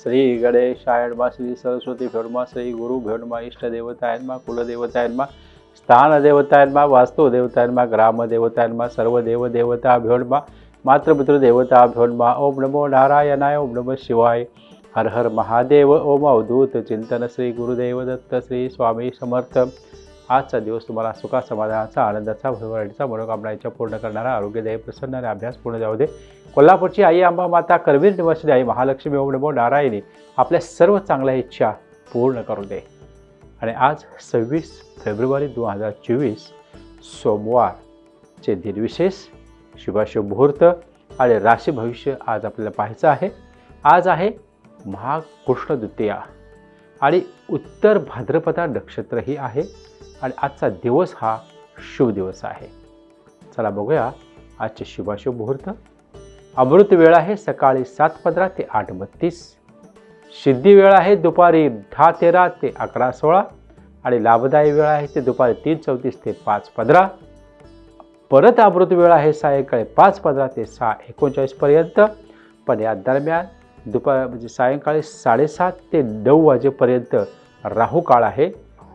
श्री गणेशाय नमः, श्री सरस्वती नमः, श्री गुरु नमः, इष्ट देवताय नमः, कुलदेवताय नमः, स्थान देवताय नमः, वास्तु देवताय नमः, ग्राम देवताय नमः, सर्व देव देवताभ्यो नमः, मातृपितृ देवताभ्यो नमः। ओम नमो नारायणाय, ओम नमः शिवाय, हर हर महादेव, ओम अवधूत चिंतन, श्री गुरुदेव दत्त, श्री स्वामी समर्थ। आजचा दिवस तुम्हाला सुखा समाधानाचा, आनंदाचा, भरभराटीचा, मनोकामनांच्या पूर्ण करणारा, आरोग्यदायी, प्रसन्न आणि अभ्यास पूर्ण जाऊ दे। कोल्हापूरची आई अंबा माता, करवीर निवासिनी आई महालक्ष्मी, ओम नमो नारायणी आपल्या सर्व चांगल्या इच्छा पूर्ण करू दे। आणि आज 26 फेब्रुवारी 2024 सोमवारचे दिनविशेष, शुभाशुभ मुहूर्त आणि राशी भविष्य आज आपल्याला पाहायचं आहे। आज आहे माघ कृष्ण द्वितीया आणि उत्तर भाद्रपदा नक्षत्रही आहे आणि आजचा दिवस हा शुभ दिवस आहे। चला बघूया आजचे शुभाशुभ मुहूर्त। अमृत वेळ आहे सकाळी 7:15 ते 8:32, सिद्धी वेळ आहे दुपारी 10:13 ते 11:16 आणि लाभदायी वेळ आहे ते दुपारी 3:34 ते 5:15। परत अमृत वेळ आहे सायंकाळी 5:15 ते 6:39 पर्यंत, पण या दरम्यान म्हणजे सायंकाळी 7:30 ते 9 वाजेपर्यंत राहू काळ आहे।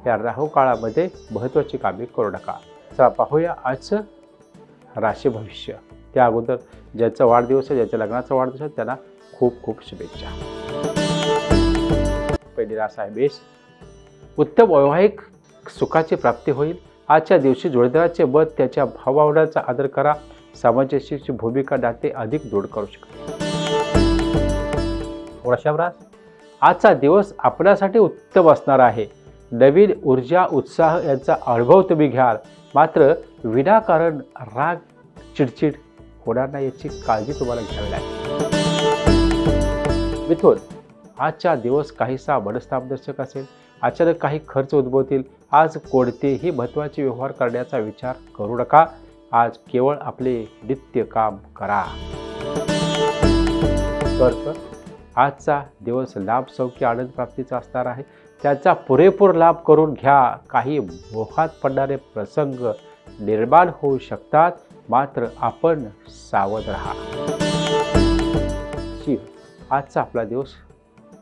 या राहू काळामध्ये महत्त्वाची कामे करू नका। चला पाहूया आजचं राशी भविष्य। त्या अगोदर ज्याचा वाढदिवस आहे, ज्याच्या लग्नाचा वाढदिवस आहे, त्यांना खूप खूप शुभेच्छा। पहिली रास आहे मेष। उत्तम वैवाहिक सुखाची प्राप्ती होईल। आजच्या दिवशी जोडीदाराचे मत, त्याच्या भावभावनांचा आदर करा। सामंजस्याची भूमिका नाते अधिक दृढ करू शकते। वृषभ रास। आजचा दिवस आपल्यासाठी उत्तम असणार आहे। नवीन ऊर्जा, उत्साह यांचा अनुभव तुम्ही घ्याल, मात्र विनाकारण राग, चिडचिड होणार नाही याची काळजी तुम्हाला घ्यावी लागेल। मिथुन। आजचा दिवस काहीसा मनस्तापदर्शक असेल। अचानक काही खर्च उद्भवतील। आज कोणतेही महत्त्वाचे व्यवहार करण्याचा विचार करू नका। आज केवळ आपले नित्य काम करा। कर्क। आजचा दिवस लाभ, सौख्य, आनंद प्राप्तीचा असणार आहे। त्याचा पुरेपूर लाभ करून घ्या। काही मोहात पडणारे प्रसंग निर्माण होऊ शकतात, मात्र आपण सावध राहा। सिंह। आजचा आपला दिवस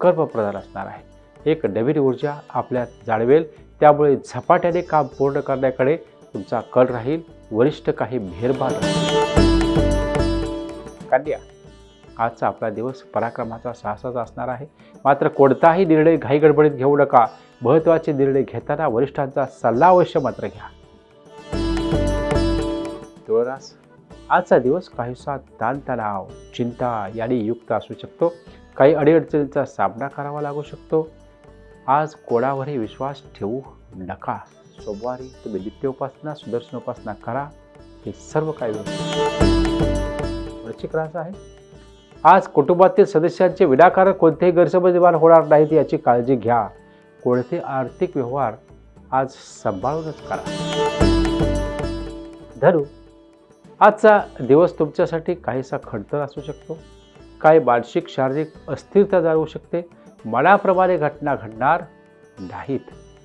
कर्मप्रधान असणार आहे। एक नवीन ऊर्जा आपल्यात जाणवेल, त्यामुळे झपाट्याने काम पूर्ण करण्याकडे तुमचा कल राहील। वरिष्ठ काही मेहरबान राहील। कन्या। आजचा आपला दिवस पराक्रमाचा, साहसाचा असणार आहे, मात्र कोणताही निर्णय घाईगडबडीत घेऊ नका। महत्त्वाचे निर्णय घेताना वरिष्ठांचा सल्ला अवश्य मात्र घ्या। तुळ रास। आजचा दिवस काहीसा ताणतणाव, चिंता यांनी युक्त असू शकतो। काही अडीअडचणींचा सामना करावा लागू शकतो। आज कोणावरही विश्वास ठेवू नका। सोमवारी तुम्ही नित्य उपासना, सुदर्शन उपासना करा। हे सर्व काही वृश्चिक रास आहे। आज कुटुंबातील सदस्यांचे विनाकारण कोणतेही गैरसमज निर्माण होणार नाहीत याची काळजी घ्या। कोणते आर्थिक व्यवहार आज सांभाळूनच करा। धनु। आजचा दिवस तुमच्यासाठी काहीसा खडतर असू शकतो। काही मानसिक, शारीरिक अस्थिरता जाणवू शकते। मनाप्रमाणे घटना घडणार नाहीत,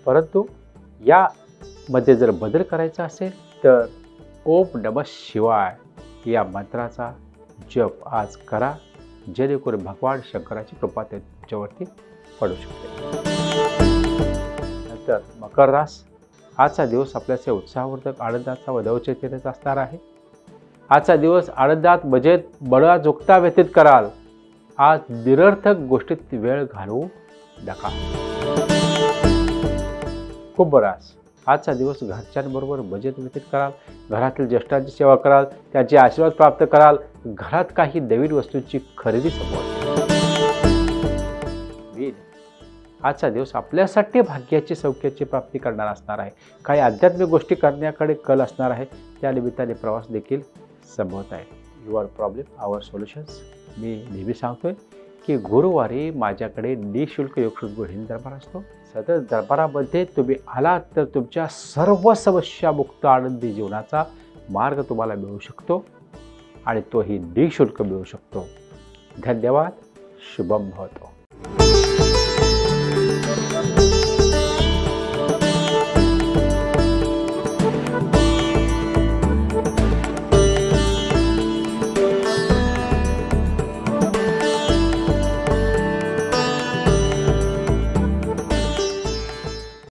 परंतु यामध्ये जर बदल करायचा असेल तर ओम नमः शिवाय या मंत्राचा जप आज करा, जेणेकरून भगवान शंकराची कृपा तुमच्यावरती पडू शकते। नंतर मकर रास। आजचा दिवस आपल्याचे उत्साहवर्धक, आनंदाचा व नवचैतन्याचा असणार आहे। आजचा दिवस आनंदात, मजेत, मनोजुक्ता व्यतीत कराल। आज निरर्थक गोष्टीत वेळ घालवू नका। कुंभ रास। आजचा दिवस घरच्यांबरोबर मजेत व्यतीत कराल। घरातील ज्येष्ठांची सेवा कराल, त्यांचे आशीर्वाद प्राप्त कराल। घरात काही नवीन वस्तूंची खरेदी संभवते। मीन। आजचा दिवस आपल्यासाठी भाग्याची, सौख्याची प्राप्ती करणार असणार आहे। काही आध्यात्मिक गोष्टी करण्याकडे कल असणार आहे। त्या निमित्ताने प्रवास देखील संभवत आहे। Your problem our solutions. मी नेहमी सांगतोय की गुरुवारी माझ्याकडे निःशुल्क योगशुद्ध हिंद दरबार असतो। सतत दरबारामध्ये तुम्ही आलात तर तुमच्या सर्व समस्या मुक्त आनंदी जीवनाचा मार्ग तुम्हाला मिळू शकतो आणि तोही निःशुल्क मिळू शकतो। धन्यवाद। शुभम भवतो।